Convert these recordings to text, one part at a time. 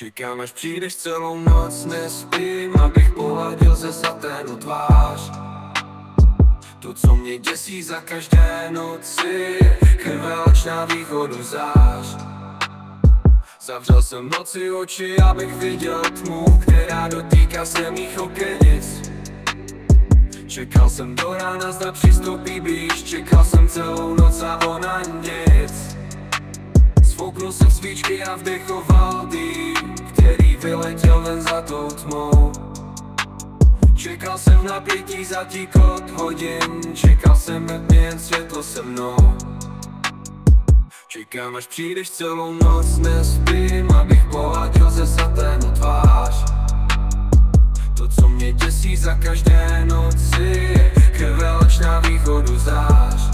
Čekám, až přijdeš, celou noc nespím, abych pohladil ze saténu tvář. To, co mě děsí za každé noci, krvelč na východu zář. Zavřel jsem noci oči, abych viděl tmu, která dotýká se mých okenic. Čekal jsem do rána, zda přistoupí blíž, čekal jsem celou noc a ona nic. Zfouknul jsem svíčky a vdechoval dým, který vyletěl ven za tou tmou. Čekal jsem v napětí za tíkot hodin, čekal jsem, ať jen světlo se mnou. Čekám, až přijdeš, celou noc nespím, abych pohladil ze saténu tvář. To, co mě děsí za každé noci, krvelč na východu zář.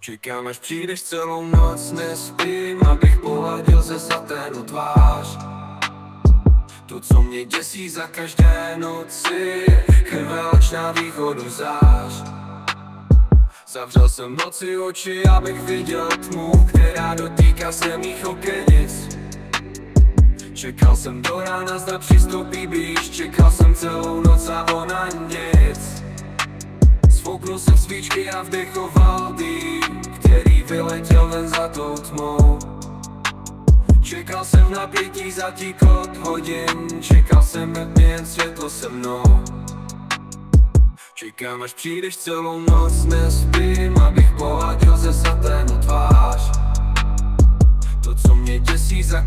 Čekám, až přijdeš, celou noc nespím, abych pohladil ze saténu tvář. To, co mě děsí za každé noci, krvelč na východu zář. Zavřel jsem noci oči, abych viděl tmu, která dotýká se mých okenic. Čekal jsem do rána, zda přistoupí blíž, čekal jsem celou noc a ona nic. Zfouknul jsem svíčky a vdechoval dým, který vyletěl ven za tou tmou. Čekal jsem v napětí za tíkot hodin, čekal jsem, ať jen světlo se mnou. Čekám, až přijdeš, celou noc nespím, abych pohladil ze saténu tvář. To, co mě děsí za